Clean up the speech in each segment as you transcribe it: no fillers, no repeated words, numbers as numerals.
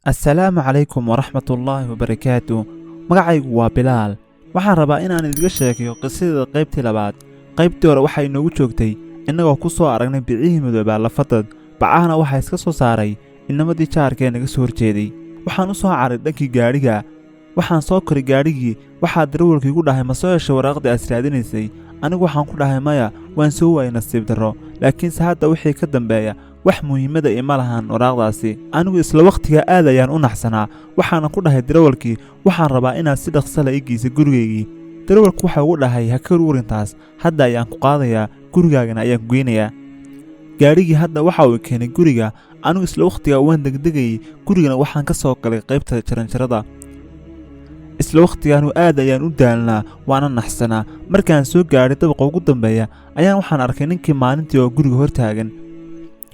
Assalaamu calaykum waraxmatullaahi wabarakaatu. Magacaygu waa Bilaal. Waxaan rabaa inaan idiga sheegayo qisadda qaybtii labaad. Qaybtii hore waxay noogu joogtay innagoo ku soo aragnay bicihii midoobaa lafadad, bacahana waxaa iska soo saaray inamadii jaarkee naga soo horjeeday. Waxaan u soo caray dhankii gaadhiga. Waxaan soo koray gaadhigii, waxaa darawalkii igu dhahay ma soo heshay waraaqdii aad raadinaysay. Anigu waxaan ku dhahay maya, waan soo waayay nasiib darro. Laakiinse hadda wixii ka dambeeya wax muhiimada ima lahan waraaqdaasi. Anigu isla waqtiga aad ayaan u naxsanaa. Waxaan ku dhahay darawalkii, waxaan rabaa inaad si dhaqso leh ii geyso gurigaygii. Darawalku waxa uu dhahay ha ka warintaas, hadda ayaan ku qaadayaa, gurigaagana ayaan ku geynayaa. Gaadhigii hadda waxa uu keenay guriga. Anigu isla waqtiga waan degdegayay, gurigana waxaan ka soo galay qaybta jaranjarada. isla waqtigaanu aad ayaan u daalnaa, waana naxsanaa. Markaan soo gaadhay dabaqa ugu dambeeya ayaan waxaan arkay ninkii maalintii oo guriga hor taagan.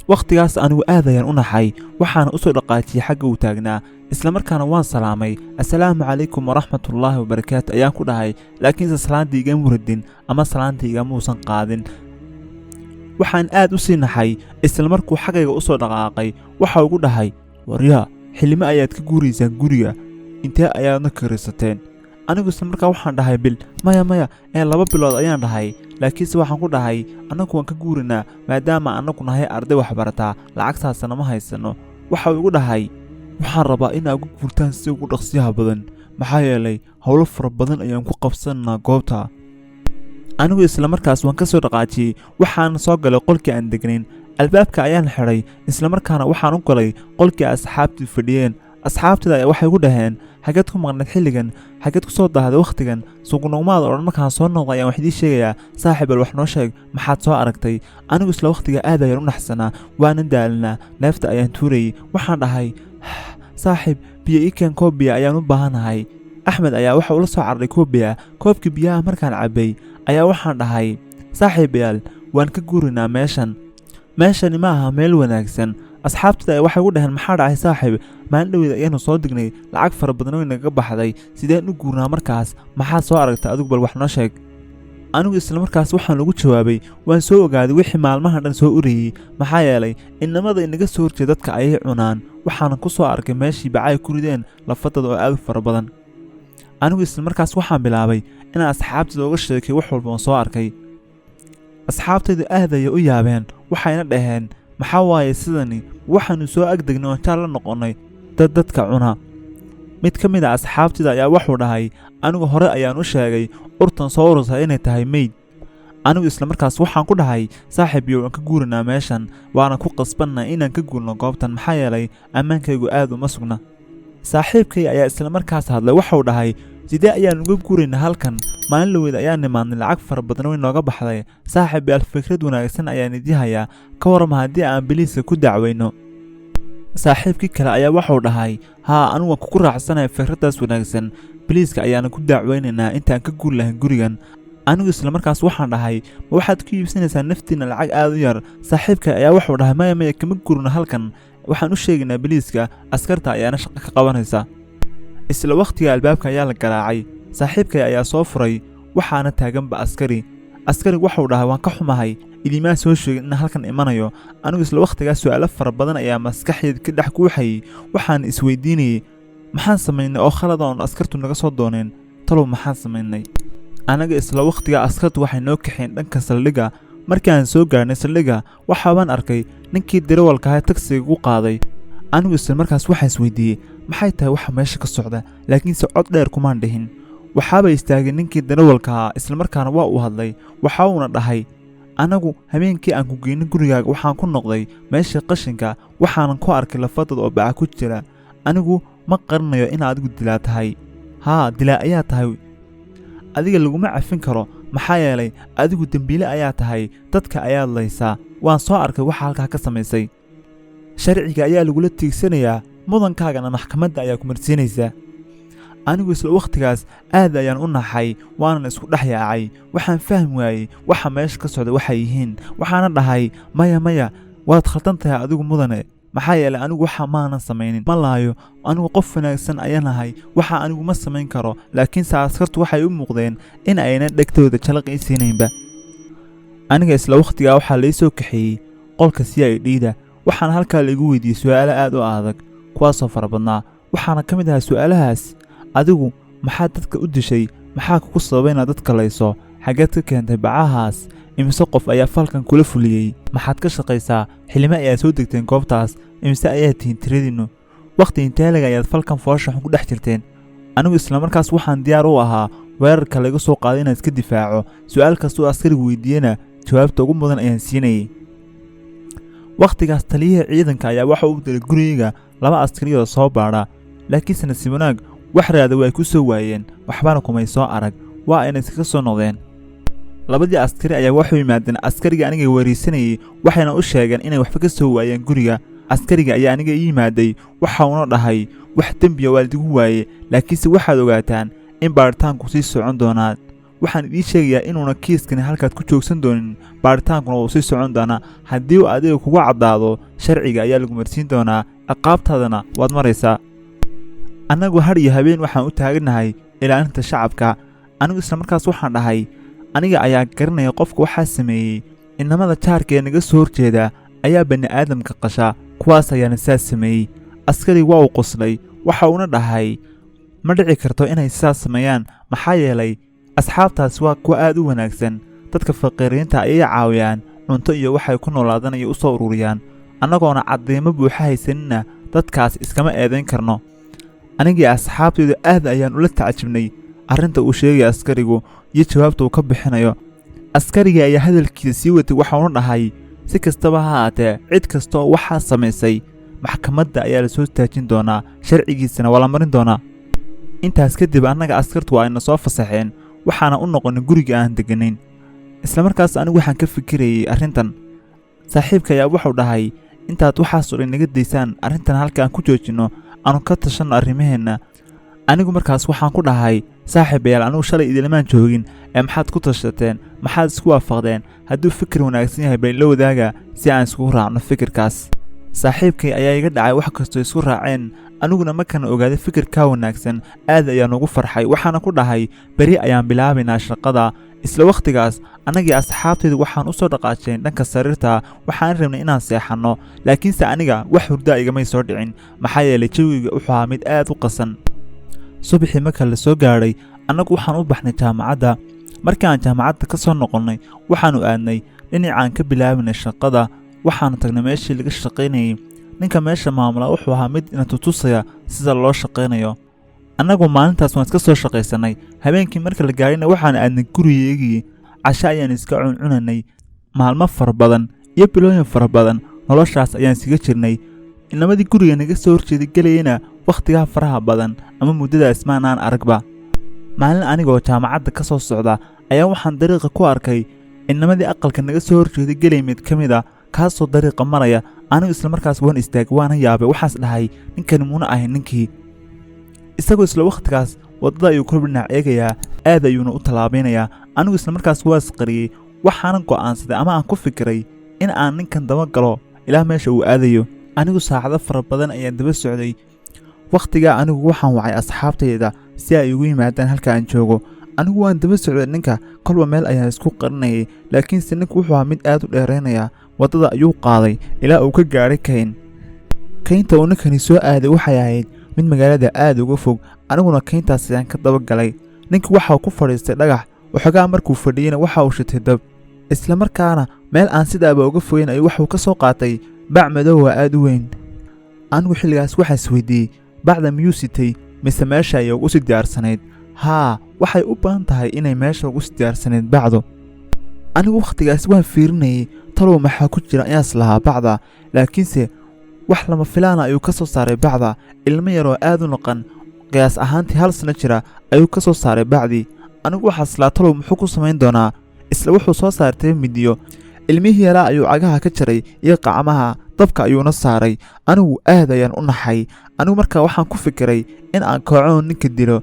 waqtigaas anigu aad ayaan u naxay, waxaana u soo dhaqaajiyay xagga uu taagnaa. isla markaana waan salaamay, assalaamu calaykum waraxmatullaahi wabarakaatu ayaan ku dhahay. laakiinse salaantii igama radin ama salaantii igama uusan qaadin. waxaan aad u sii naxay. isla markuu xaggayga u soo dhaqaaqay waxa ugu dhahay, waryaa xilimo ayaad ka guuraysaan guriga, intee ayaadna karisateen? anigu isla markaa waxaan dhahay bil, maya 2 bilood ayaan dhahay. laakiinse waxaan ku dhahay annagu waan ka guurinaa maadaama annagu nahay arday waxbarataa, lacagtaasna ma haysano. waxa uu igu dhahay waxaan rabaa inaad ugu guurtaan si ugu dhaqsiyaha badan, maxaa yeelay howlo fara badan ayaan ku qabsanaa goobta. anigu isla markaas waan ka soo dhaqaajiyey, waxaana soo galay qolkii aan degnayn. albaabka ayaan xidhay, isla markaana waxaan u galay qolkii asxaabtii fadhiyeen. asxaabtida ayaa waxay igu dhaheen xageed ku maqnayd xilligan, xageed ku soo daahday wakhtigan, sugnugmaada odhan. markaan soo noqday ayaan wax idii sheegayaa, saaxiib bal wax noo sheeg, maxaad soo aragtay? anigu isla wakhtiga aad ayaan u naxsanaa, waana daalinaa, neefta ayaan tuurayay. waxaan dhahay saaxiib biyo ii keen, koob biya ayaan u baahanahay. axmed ayaa waxa ula soo carray koob biya. koobkii biyaha markaan cabbay ayaa waxaan dhahay saaxiibayaal waan ka guurinaa meeshani ma aha meel wanaagsan. asxaabtada waxay ugu dhaheen maxaa dhacay saaxiib? maalin dhaweed ayaanu soo dignay, lacag fara badan way naga baxday, sideen u guurnaa markaas? maxaad soo aragtay adigu, bal wax noo sheeg. anigu isla markaas waxaan ugu jawaabay waan soo ogaaday wixii maalmahan dhan soo urayey, maxaa yeelay inamada inaga soo horjeeda dadka ayay cunaan. waxaanan ku soo arkay meeshii bacay ku rideen lafadada oo aad u fara badan. anigu isla markaas waxaan bilaabay inaan asxaabtayda uga sheekay wax walba oo soo arkay. asxaabtaydu aad ayay u yaabeen, waxayna dhaheen maxaa waaye sidani? waxaannu soo agdegnay oon jaal la noqonnay dadka cuna. mid ka mid a asxaabtida ayaa wuxuu dhahay anigu hore ayaan u sheegay urtan soo urursa inay tahay meyd. anigu isla markaas waxaan ku dhahay saaxiibiyo waan ka guurinaa meeshan, waana ku qasbannaa inaan ka guurno goobtan, maxaa yeelay ammaankaygu aad uma sugna. saaxiibkay ayaa isla markaas hadlay, waxuu dhahay sidee ayaan uga guuraynaa halkan? maalin dhaweed ayaan nimaadnay, lacag fara badan way nooga baxday. saaxiib yaal fikrad wanaagsan ayaan idii hayaa, ka warrama haddii aan biliiska ku dacwayno. saaxiibkii kale ayaa wuxuu dhahay haa, anigu waan kugu raacsanahay fikraddaas wanaagsan, biliiska ayaana ku dacwaynaynaa intaan ka guur lahayn gurigan. anigu isla markaas waxaan dhahay ma waxaad ku iibsanaysaa naftiina lacag aad u yar? saaxiibka ayaa wuxuu dhahay maya kama guurno halkan, waxaan u sheegaynaa biliiska, askarta ayaana shaqo ka qabanaysa. isla waqtiga albaabka ayaa la garaacay. saaxiibkay ayaa soo furay, waxaana taaganba askari wuxuu dhahay waan ka xumahay, idimaa soo sheegin in halkan imanayo. anigu isla waqtigaas su'aalo fara badan ayaa maskaxdeed ka dhex guuxayay. waxaan isweydiinayay maxaan samaynay oo khalad oon askartu naga soo dooneen? talow maxaan samaynay? anaga isla waqtiga askartu waxay noo kaxeen dhanka saldhigga. markii aan soo gaarnay saldhigga waxaabaan arkay ninkii darawalkaha tagsiga gu qaaday. anigu isla markaas waxaan isweydiiyey maxay tahay waxa meesha ka socda, laakiinse cod dheer kumaan dhihin. waxaaba istaagay ninkii darawalkaha, isla markaana waa uu hadlay. waxa uuna dhahay anagu habeenkii aan ku geynay gurigaaga waxaan ku noqday meeshii qashinka, waxaanan ku arkay lafadad oo baca ku jira. anigu ma qarinayo in adigu dilaa tahay. haa, dilaa ayaa tahay. adiga laguma cafin karo, maxaa yeelay adigu dembiile ayaa tahay, dadka ayaad laysaa. waan soo arkay waxa halkaa ka samaysay. sharciga ayaa lagula tiigsanayaa, mudankaagana maxkamadda ayaa ku marsiinaysaa. anigu isla waqtigaas aad ayaan u naxay, waanan isku dhex yaacay. waxaan fahmi waayey waxa meesha ka socda waxay yihiin. waxaana dhahay maya waad khaldan tahay adigu mudane, maxaa yeelay anigu waxa maanan samaynin. ma laayo, anigu qof wanaagsan ayaan ahay, waxa anigu ma samayn karo. laakiinse askartu waxay u muuqdeen in ayna dhegtooda jalaq ii siinaynba. aniga isla waqtigaa waxaa lai soo kaxeeyey qolka CID-da. waxaan halkaa laigu weydiiyey su'aalo aad u adag. kuwaasoo fara badnaa. waxaana ka mid ahaa su'aalahaas: adigu maxaad dadka u dishay? maxaa kugu sababay inaad dadka layso? xaggeed ka keentay bacahaas? imise qof ayaa falkan kula fuliyey? maxaad ka shaqaysaa? xilime ayaad soo degteen goobtaas? imise ayaad tihiin tiradiinnu? wakhti intee leg ayaad falkan foosha xun ku dhex jirteen? anigu isla markaas waxaan diyaar u ahaa weerarka laga soo qaaday inaan iska difaaco. su'aal kastoo askarigu weydiiyena jawaabta ugu mudan ayaan siinayay. wakhtigaas taliyaha ciidanka ayaa waxa uu diray gurigayga 2 askari oo soo baadha, laakiinse nasiib wanaag wax raada way ku soo waayeen, waxbana kumay soo arag, waa ayna iskaga soo noqdeen. labadii askari ayaa waxay yimaadeen askariga aniga weerarsanayay, waxayna u sheegeen inay waxba ka soo waayeen guriga. askariga ayaa aniga ii yimaaday, waxa uuna dhahay wax dembiya waa idigu waaye, laakiinse waxaad ogaataan in baaritaanku sii socon doonaa. waxaan idiin sheegayaa inuuna kiiskani halkaad ku joogsan doonin, baaritaankuna wuu sii socon doonaa. haddii uu adiga kugu caddaado, sharciga ayaa lagu marsiin doonaa, ciqaabtaadana waad maraysaa. annagu har iyo habeen waxaan u taaganahay ilaalinta shacabka. anigu isla markaas waxaan dhahay, aniga ayaa garanaya qofka waxaa sameeyey. inamada jaarka ee naga soo horjeeda ayaa bani'aadamka qasha, kuwaas ayaana saas sameeyey. askari waa uu qoslay, waxa uuna dhahay, ma dhici karto inay sidaas sameeyaan, maxaa yeelay asxaabtaas waa kuwa aad u wanaagsan. dadka faqiiriinta ayay caawiyaan, cunto iyo waxay ku noolaadaan ayay u soo ururiyaan. annagoona caddeymo buuxa haysanina dadkaas iskama eedayn karno. anigii asxaabtaydu aad ayaan ula tacajibnay arrinta uu sheegaya askarigu iyo jawaabta uu ka bixinayo. askarigii ayaa hadalkiisa sii watay, waxa uuna dhahay, si kastaba ha haatee cid kasta oo waxaa samaysay maxkamadda ayaa la soo taajin doonaa, sharcigiisana waa la marin doonaa. intaas kadib annaga askartu waa ayna soo fasaxeen, waxaana u noqonnay guriga aan degganayn. isla markaas anigu waxaan ka fikirayay arrintan. saaxiibka ayaa wuxuu dhahay, intaad waxaasoo dhan naga daysaan arrintan halka aan ku joojinno, aanu ka tashanno arrimaheenna. anigu markaas waxaan ku dhahay, saaxiibayaal, anigu shalay idilmaan joogin, maxaad ku tashateen? maxaad isku waafaqdeen? hadduu fikir wanaagsan yahay bal la wadaaga si aan iskugu raacno fikirkaas. saaxiibkay ayaa iga dhacay wax kastoo isku raaceen, aniguna markaan ogaaday fikirkaa wanaagsan aad ayaan ugu farxay. waxaana ku dhahay, beri ayaan bilaabaynaa shaqada. isla wakhtigaas annagii asxaabtaydu waxaan u soo dhaqaajeen dhanka sariirta, waxaan rabnay inaan seexanno, laakiinse aniga wax hurdaa igamay soo dhicin, maxaa yeelay jawiga wuxuu ahaa mid aad u qasan. subaxii marka la soo gaadhay, annagu waxaan u baxnay jaamacadda. markii aan jaamacadda ka soo noqonnay, waxaannu aadnay dhinacaan ka bilaabanay shaqada. waxaannu tagnay meeshii laga shaqaynayay. ninka meesha maamula wuxuu ahaa mid ina tutusaya sida loo shaqaynayo. annagu maalintaas waan iska soo shaqaysannay. habeenkii marka la gaadhayna waxaan aadnay gurigeygii. casho ayaan iska cuncunanay. maalmo fara badan iyo bilooyin fara badan noloshaas ayaan siga jirnay. inamadii guriga naga soo horjeeday gelayena wakhtigaa faraha badan ama muddadaas maanaan aragba. maalin anigoo jaamacadda ka soo socda ayaa waxaan dariiqa ku arkay inamadii aqalka naga soo horjeeday gelay mid ka mid a, kaasoo dariiqa maraya. anigu isla markaas waan istaagay, waana yaabay. waxaas dhahay, ninkani muuna ahayn ninkii. isagoo isla wakhtigaas waddada ayuu kor dhinac eegayaa, aad ayuuna u tallaabaynayaa. anigu isla markaas waa isqariyey, waxaanan go'aansaday ama aan ku fikiray in aan ninkan daba galo ilaa meesha uu aadayo. anigu saacado fara badan ayaan daba socday. wakhtigaa anigu waxaan wacay asxaabtayda si ay ugu yimaadaan halka aan joogo. anigu waan daba socday ninka, kolba meel ayaan isku qarinayay, laakiinse ninku wuxuu ahaa mid aad u dheeraynaya. waddada ayuu qaaday ilaa uu ka gaadhay kayn. kaynta uu ninkani soo aaday waxay ahayd mid magaalada aad uga fog. aniguna kayntaas ayaan ka daba galay. ninki waxaa ku fadhiistay dhagax, waxoogaa markuu fadhiyeyna waxa uu shitay dab. isla markaana meel aan sidaaba uga fogeyn ayuu waxuu ka soo qaatay bac madow waa aad u weyn. anigu xilligaas waxaa isweydiiyey, bacda miyuu sitay mise meesha ayay ugu sii diyaarsanayd? haa, waxay u badan tahay inay meesha ugu sii diyaarsanayd bacdu. anigu wakhtigaas waan fiirinayay, talow maxaa ku jira ayaas lahaa bacda, laakiinse wax lama filaana ayuu ka soo saaray bacda. ilmo yaroo aad u noqon, qiyaas ahaantii 1 sano jira ayuu ka soo saaray bacdii. anigu waxaas laa talow muxuu ku samayn doonaa? isla wuxuu soo saartay midiyo. ilmihii yaraa ayuu cagaha ka jaray iyo qacmaha, dabka ayuuna saaray. anigu aad ayaan u naxay. anigu markaa waxaan ku fikiray in aan kooco ninka dilo,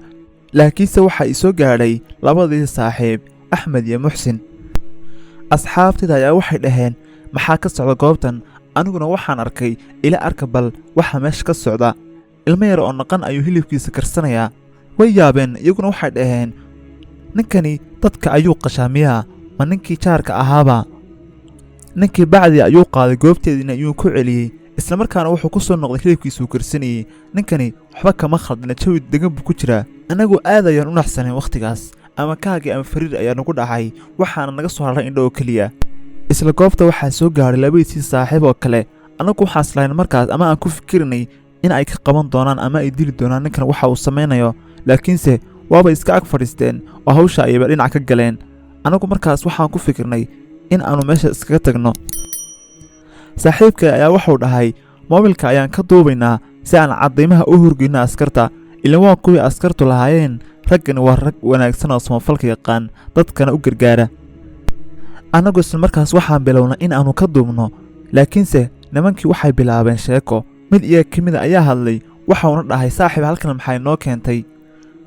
laakiinse waxaa ii soo gaadhay labadii saaxiib, axmed iyo muxsin. asxaabtayda ayaa waxay dhaheen, maxaa ka socda goobtan? aniguna waxaan arkay, ila arka bal waxa meesha ka socda. ilmo yar oo naqan ayuu hilibkiisa karsanayaa. way yaabeen, iyaguna waxay dhaheen, ninkani dadka ayuu qashaa miyaa? ma ninkii jaarka ahaaba? ninkii bacdii ayuu qaaday goobteediina ayuu ku celiyey. isla markaana wuxuu ku soo noqday hilibkiisuu karsanayey. ninkani waxba kama khaldana, jawi degan buu ku jiraa. annagu aad ayaan u naxsanayn wakhtigaas, ama kaagii ama fariir ayaa nagu dhacay, waxaana naga soo haray indho oo keliya. isla goobta waxaa soo gaadhay labadiisii saaxiib oo kale. annagu waxaan islahayn markaas ama aan ku fikirinay in ay ka qaban doonaan ama ay dili doonaan ninkan waxa uu samaynayo, laakiinse waabay iska ag fadhiisteen oo hawsha ayayba dhinac ka galeen. annagu markaas waxaan ku fikirnay in aanu meesha iskaga tagno. saaxiibkay ayaa wuxuu dhahay, moobilka ayaan ka duubaynaa si aan caddaymaha u horgeyno askarta, ilan waa kuwii askartu lahaayeen raggani waa rag wanaagsan oo samafalka yaqaan, dadkana u gargaara. annagu isla markaas waxaan bilownay in aanu ka duubno, laakiinse nimankii waxay bilaabeen sheeko. mid iyaga ka mida ayaa hadlay, waxauna dhahay, saaxiib halkan maxay noo keentay?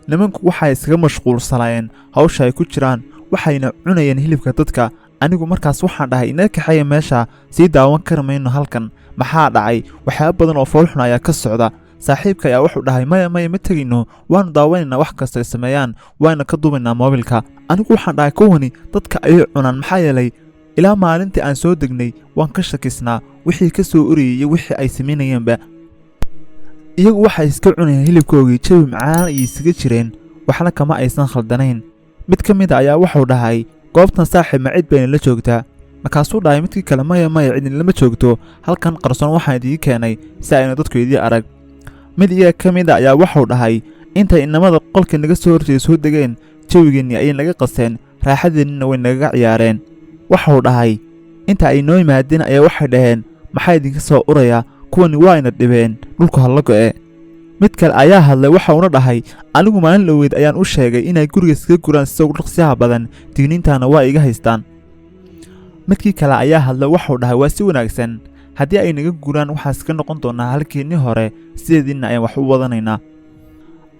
nimanku waxay iskaga mashquulsanaayeen hawsha ay ku jiraan, waxayna cunayeen hilibka dadka. anigu markaas waxaan dhahay, inaga kaxeeya meesha, sii daawan kari mayno halkan, maxaa dhacay? waxyaaba badan oo foolxun ayaa ka socda. saaxiibka ayaa wuxuu dhahay, maya ma tegayno, waanu daawanaynaa wax kasta ay sameeyaan, waana ka duubaynaa moobilka. anigu waxaan dhahay, kuwani dadka ayay cunaan, maxaa yeelay ilaa maalintii aan soo degnay waan ka shakisnaa wixii ka soo urayay iyo wixii ay samaynayeenba. iyagu waxay iska cunayeen hilibkoogii, jawi macaan ayay isaga jireen, waxna kama aysan khaldanayn. mid ka mid a ayaa wuxuu dhahay, goobtan saaxiib ma cid bayna la joogtaa? markaasuu dhahay midkii kale, maya cidin lama joogto, halkan qarsoon waxaan idiin keenay si ayna dadku idii arag. mid iyaga ka mid a ayaa wuxuu dhahay, intay inamada qolkii naga soo horjeeda soo degeen, jawigeennii ayay naga qaseen, raaxadeennina way nagaga ciyaareen. wuxuu dhahay, inta ay noo yimaadeen ayaa waxay dhaheen, maxaa idinka soo uraya? kuwani waa ina dhibeen, dhulku halla go'e. mid kale ayaa hadlay, waxauna dhahay, anigu maalin dhoweyd ayaan u sheegay inay guriga iskaga guraan sida ugu dhaqsiyaha badan, digniintaana waa iga haystaan. midkii kale ayaa hadlay, wuxuu dhahay, waa si wanaagsan, haddii ay naga guraan waxaan iska noqon doonaa halkeennii hore, sideediinna ayaan wax u wadanaynaa.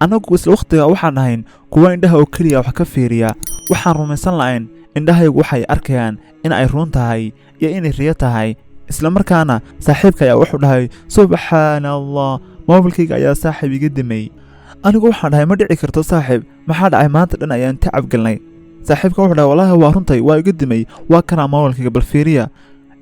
annagu isla wakhtiga waxaan ahayn kuwa indhaha oo keliya wax ka fiiriya. waxaan rumaysan lahayn indhahaygu waxay arkayaan in ay run tahay iyo inay riyo tahay. isla markaana saaxiibka ayaa wuxuu dhahay, subxaana allah, moobilkayga ayaa saaxiib iga damay. anigu waxaan dhahay, ma dhici karto saaxiib, maxaa dhacay? maanta dhan ayaan tacab galnay. saaxiibka wuxuu dhahay, wallaahi waa runtay, waa iga damay, waa kanaa moobilkayga, bal fiiriya.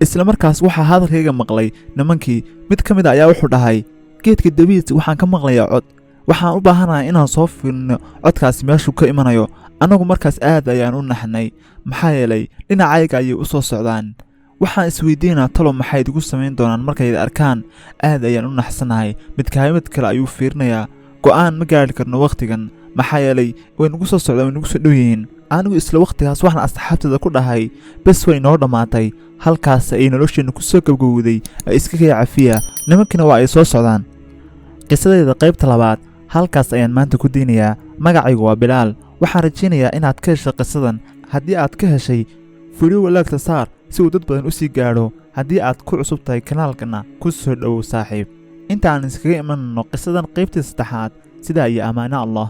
isla markaas waxaa hadalkayga maqlay nimankii. mid ka mid a ayaa wuxuu dhahay, geedka dabiisa waxaan ka maqlayaa cod, waxaan u baahanahay inaan soo fiirino codkaasi meeshuu ka imanayo. annagu markaas aad ayaan u naxnay, maxaa yeelay dhinacayga ayay u soo socdaan. waxaan isweydiinaa, talo maxay idigu samayn doonaan markayda arkaan? aad ayaan u naxsanahay. midkaamid kale ayuu fiirinayaa, go'aan ma gaadhi karno wakhtigan, maxaa yeelay way nagu soo socdaan, way nagu soo dhow yihiin. anigu isla wakhtigaas waxaan asxaabteeda ku dhahay, bes way noo dhammaatay, halkaas ay nolosheenna ku soo gabgowday, ay iska kaya cafiya, nimankina waa ay soo socdaan. qisadeeda qaybta labaad halkaas ayaan maanta ku daynayaa. magacaygu waa Bilaal. waxaan rajaynayaa inaad ka heshay qisadan. haddii aad ka heshay, fiidhiyo walaagta saar si uu dad badan u sii gaadho. haddii aad ku cusub tahay kanaalkana, ku soo dhowow saaxiib. inta aan iskaga imanno qisadan qaybtii saddexaad, sidaa iyo ammaano allah.